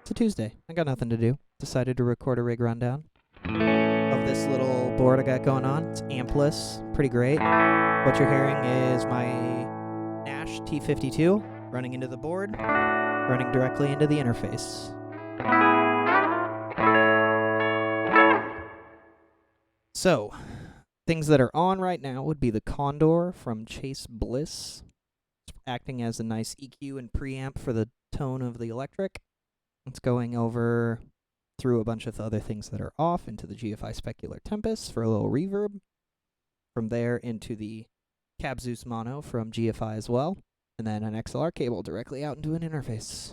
It's a Tuesday. I got nothing to do. Decided to record a rig rundown of this little board I got going on. It's ampless, pretty great. What you're hearing is my Nash T52 running into the board, running directly into the interface. So, things that are on right now would be the Condor from Bliss. It's acting as a nice EQ and preamp for the tone of the electric. It's going over through a bunch of other things that are off into the GFI Specular Tempus for a little reverb. From there into the Cab Zeus Mono from GFI as well. And then an XLR cable directly out into an interface.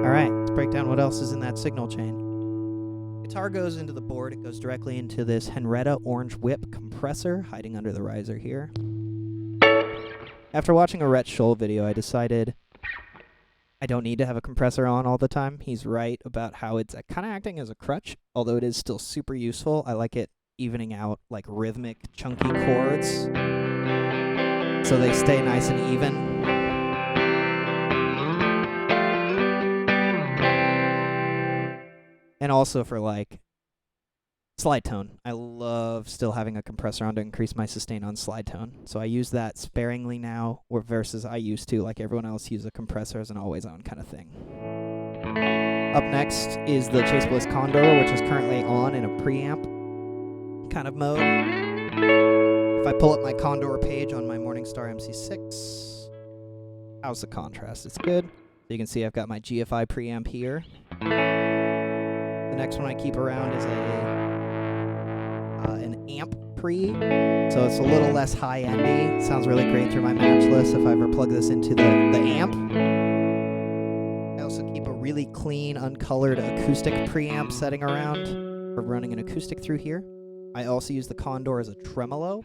Alright, let's break down what else is in that signal chain. Guitar goes into the board, it goes directly into this Henretta Orange Whip compressor, hiding under the riser here. After watching a Rhett Scholl video, I decided I don't need to have a compressor on all the time. He's right about how it's kind of acting as a crutch, although it is still super useful. I like it evening out like rhythmic, chunky chords, so they stay nice and even. And also for like slide tone. I love still having a compressor on to increase my sustain on slide tone. So I use that sparingly now, or versus I used to, like everyone else, use a compressor as an always on kind of thing. Up next is the Bliss Condor, which is currently on in a preamp kind of mode. If I pull up my Condor page on my Morningstar MC6, how's the contrast? It's good. So you can see I've got my GFI preamp here. The next one I keep around is an amp pre, so it's a little less high-endy. Sounds really great through my matchless if I ever plug this into the amp. I also keep a really clean, uncolored acoustic preamp setting around for running an acoustic through here. I also use the Condor as a tremolo.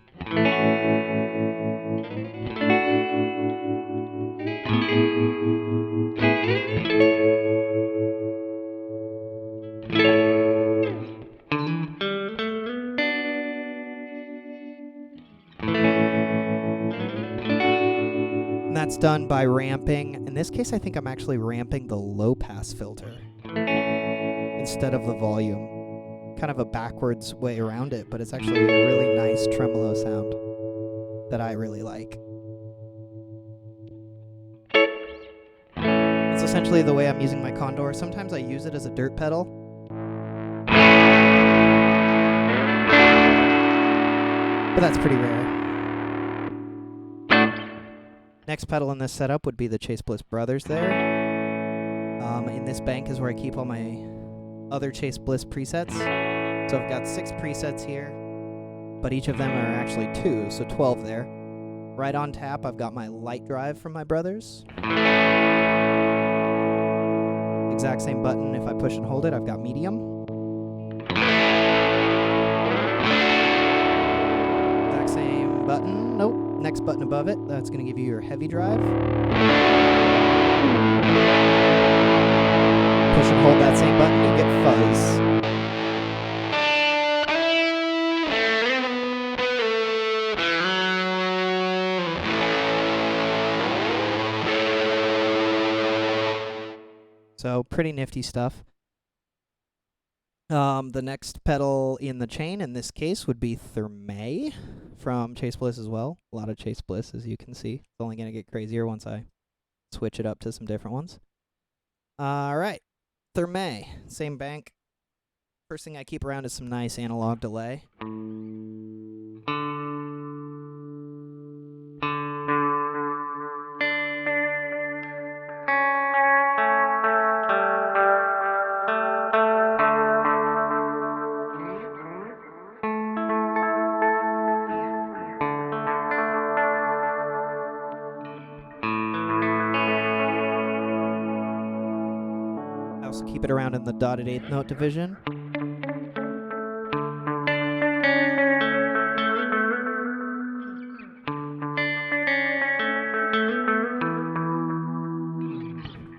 And that's done by ramping. In this case, I think I'm actually ramping the low-pass filter instead of the volume. Kind of a backwards way around it, but it's actually a really nice tremolo sound that I really like. It's essentially the way I'm using my Condor. Sometimes I use it as a dirt pedal. But that's pretty rare. Next pedal in this setup would be the Bliss Brothers there. In this bank is where I keep all my other Bliss presets. So I've got 6 presets here, but each of them are actually 2, so 12 there. Right on tap, I've got my light drive from my brothers. Exact same button, if I push and hold it, I've got medium. Exact same button, nope. Next button above it, that's going to give you your heavy drive. Push and hold that same button, you get fuzz. So, pretty nifty stuff. The next pedal in the chain in this case would be Thermae from Chase Bliss as well. A lot of Chase Bliss, as you can see. It's only going to get crazier once I switch it up to some different ones. All right, Thermae, same bank. First thing I keep around is some nice analog delay. I also keep it around in the dotted eighth note division.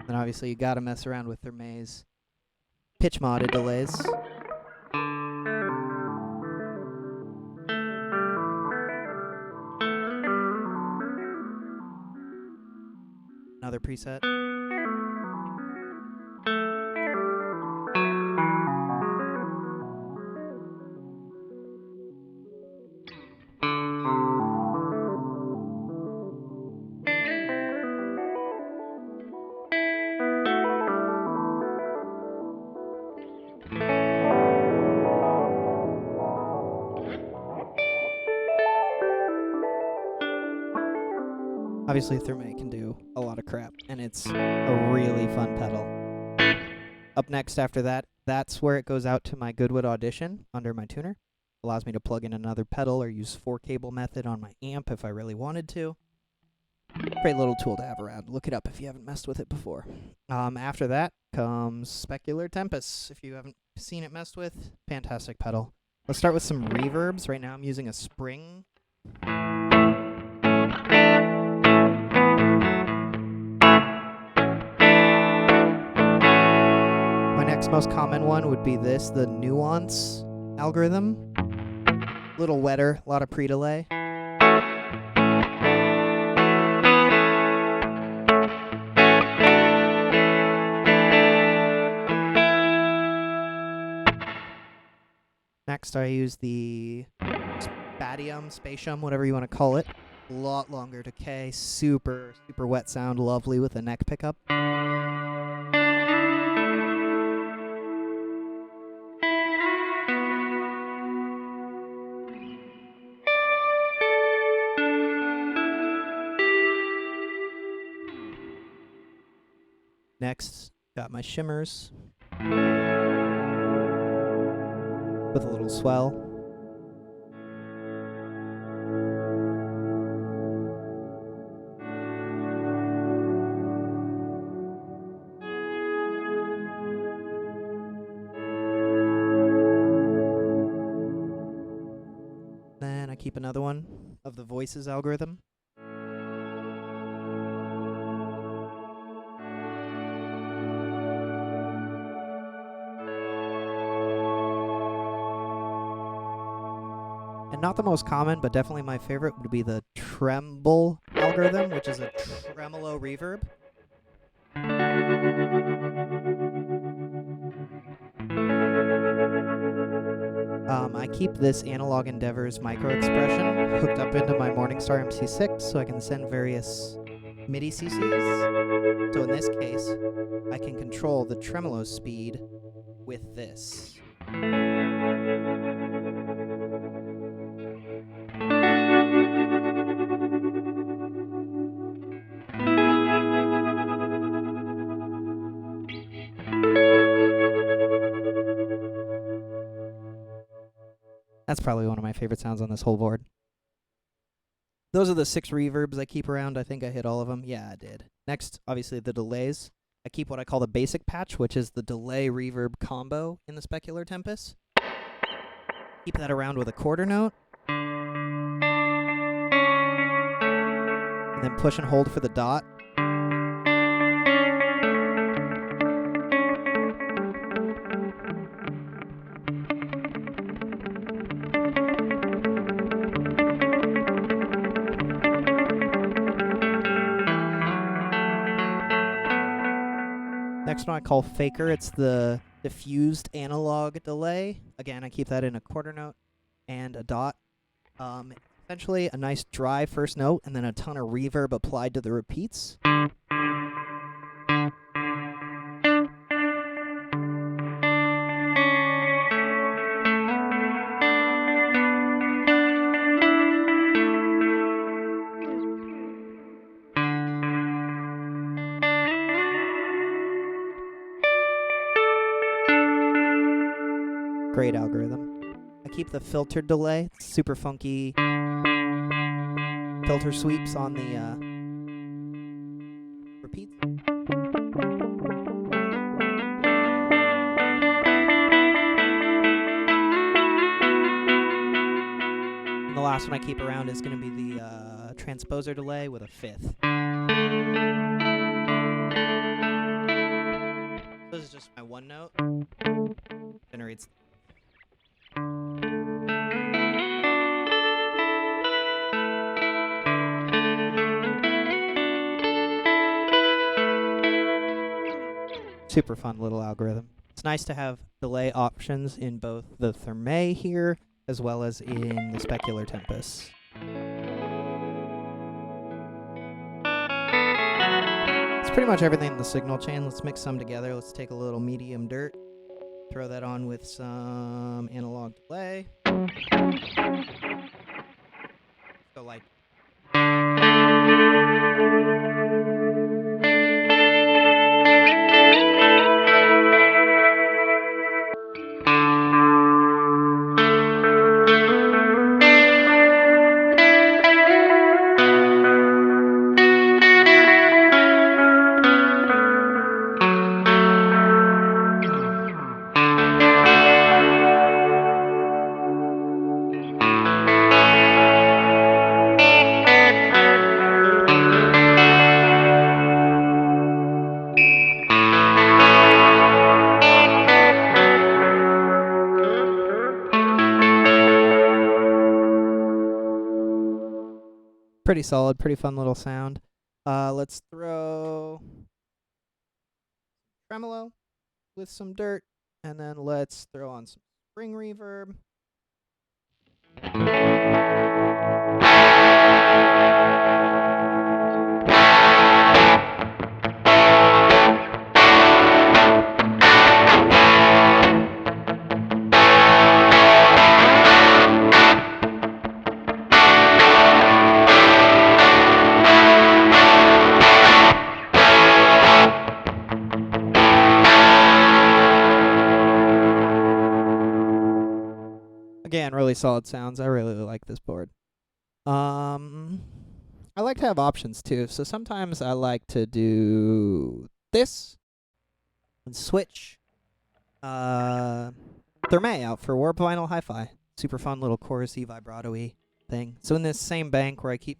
And obviously you gotta mess around with Thermae's pitch modded delays. Another preset. Obviously, Thermae can do a lot of crap, and it's a really fun pedal. Up next after that, that's where it goes out to my Goodwood Audition under my tuner. Allows me to plug in another pedal or use 4-cable method on my amp if I really wanted to. Great little tool to have around. Look it up if you haven't messed with it before. After that comes Specular Tempus. If you haven't seen it messed with, fantastic pedal. Let's start with some reverbs. Right now I'm using a spring. My next most common one would be this, the nuance algorithm. A little wetter, a lot of pre-delay. Next I use the spatium, whatever you want to call it. A lot longer decay, super wet sound, lovely with a neck pickup. Next, got my shimmers with a little swell. Then I keep another one of the voices algorithm. And not the most common, but definitely my favorite would be the tremble algorithm, which is a tremolo reverb. I keep this Analog Endeavors micro expression hooked up into my Morningstar MC6 so I can send various MIDI CCs. So in this case, I can control the tremolo speed with this. That's probably one of my favorite sounds on this whole board. Those are the 6 reverbs I keep around. I think I hit all of them. Yeah, I did. Next, obviously, the delays. I keep what I call the basic patch, which is the delay reverb combo in the Specular Tempus. Keep that around with a quarter note. And then push and hold for the dot. Next one I call Faker. It's the diffused analog delay. Again, I keep that in a quarter note and a dot. Essentially a nice dry first note and then a ton of reverb applied to the repeats. Great algorithm. I keep the filtered delay, super funky filter sweeps on the repeats. And the last one I keep around is going to be the transposer delay with a fifth. This is just my one note. Generates. Super fun little algorithm. It's nice to have delay options in both the Thermae here as well as in the Specular Tempus. It's pretty much everything in the signal chain. Let's mix some together. Let's take a little medium dirt, throw that on with some analog delay. Go like. Pretty solid, pretty fun little sound. Let's throw tremolo with some dirt, and then let's throw on some spring reverb. Again, really solid sounds. I really like this board. I like to have options too. So sometimes I like to do this and switch Thermae out for warp vinyl hi-fi. Super fun little chorusy, vibrato-y thing. So in this same bank where I keep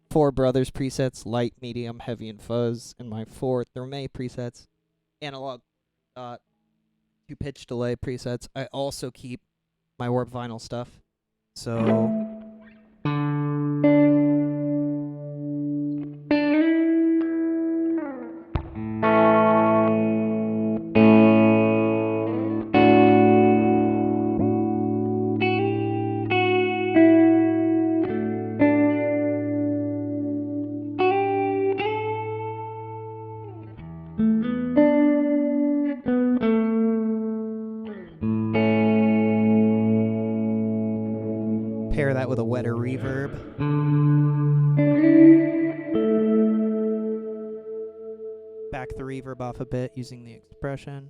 4 Brothers presets, light, medium, heavy, and fuzz, and my 4 Thermae presets, analog, 2 pitch delay presets, I also keep my warp vinyl stuff. So pair that with a wetter reverb. Back the reverb off a bit using the expression.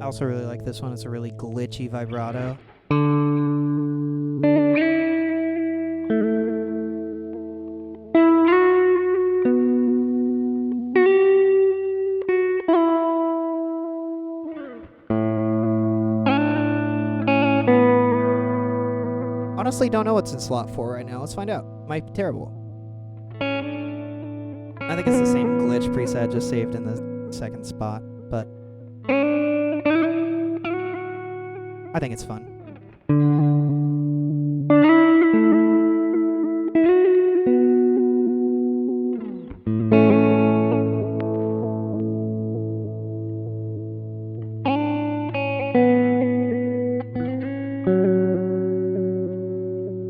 I also really like this one. It's a really glitchy vibrato. Honestly, don't know what's in slot 4 right now. Let's find out. Might be terrible. I think it's the same glitch preset, just saved in the second spot, but I think it's fun. If you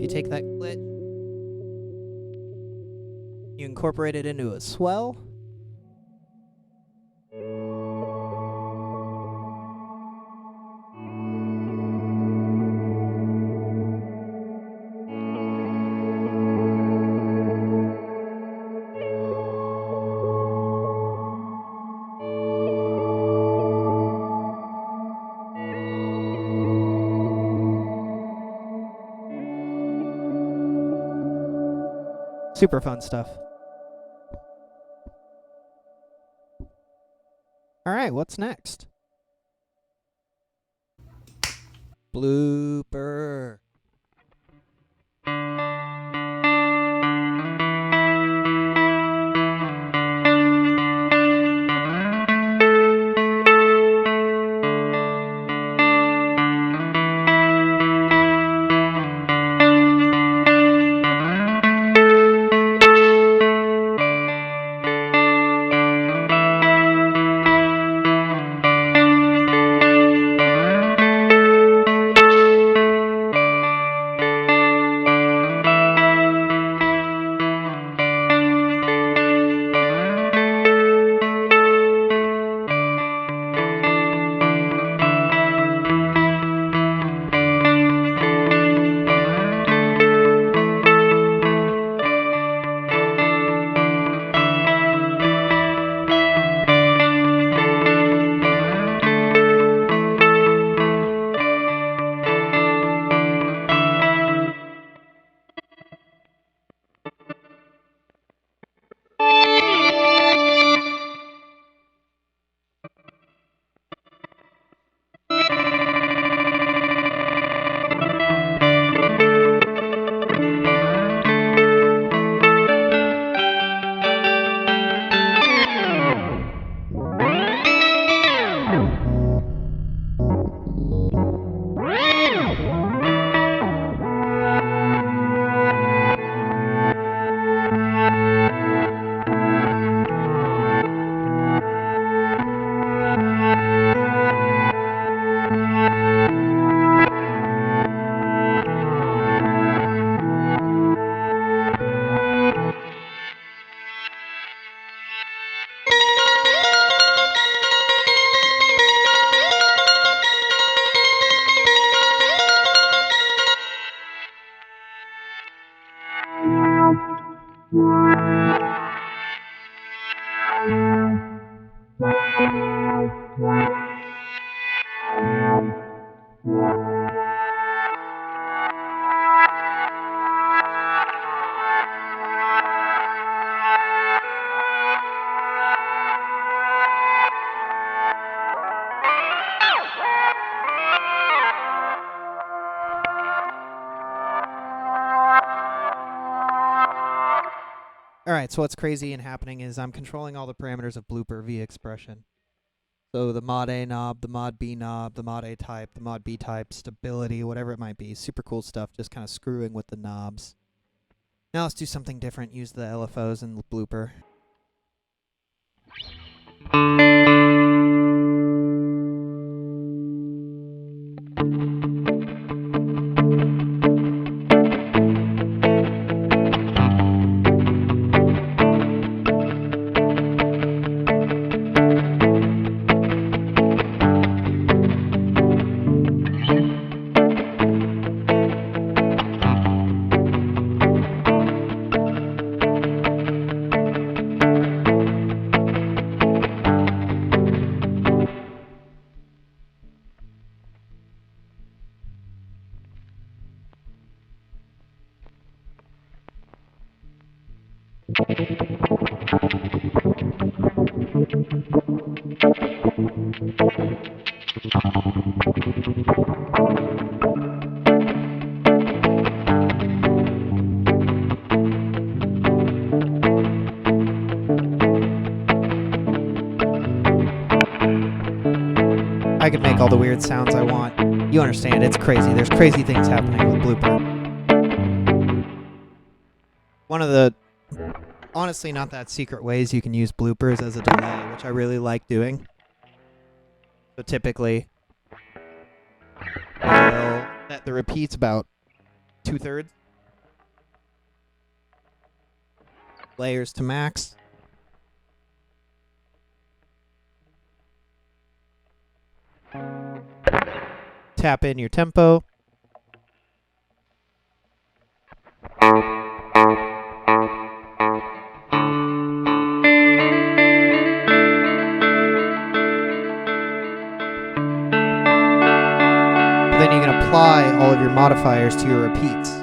take that glitch, you incorporate it into a swell. Super fun stuff. Alright, what's next? Blooper. Alright, so what's crazy and happening is I'm controlling all the parameters of Blooper via expression. So the mod A knob, the mod B knob, the mod A type, the mod B type, stability, whatever it might be. Super cool stuff, just kind of screwing with the knobs. Now let's do something different, use the LFOs and Blooper. I could make all the weird sounds I want. You understand, it's crazy. There's crazy things happening with Blooper. One of the, honestly not that secret ways you can use bloopers as a delay, which I really like doing. So typically, I'll set the repeats about 2/3. Layers to max. Tap in your tempo. Then you can apply all of your modifiers to your repeats.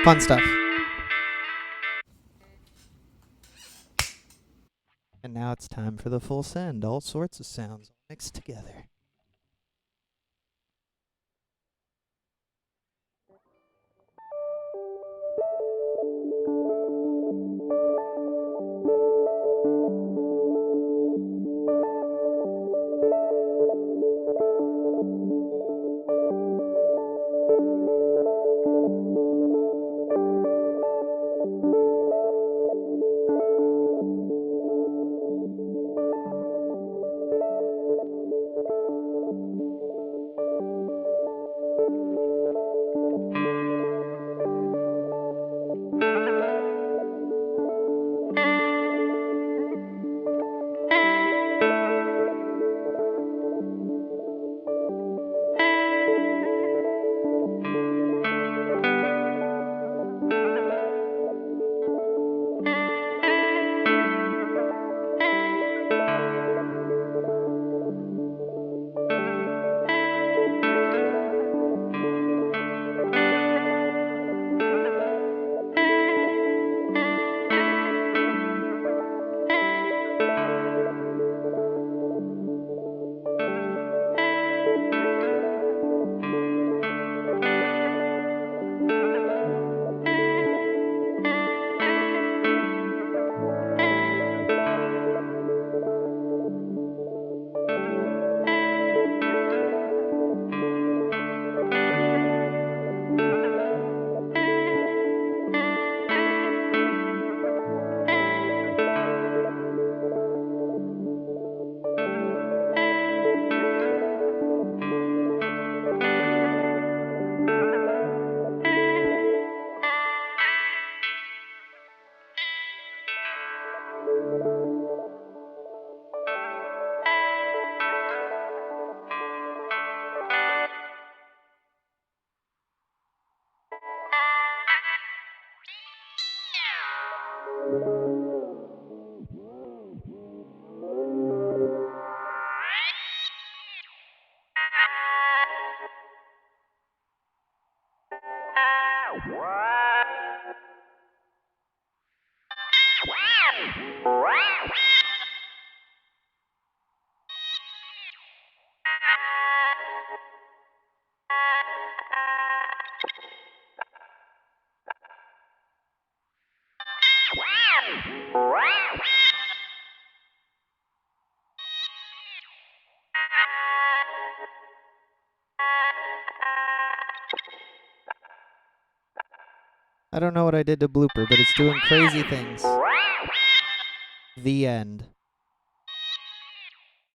Fun stuff. And now it's time for the full send. All sorts of sounds mixed together. I don't know what I did to Blooper, but it's doing crazy things. The end.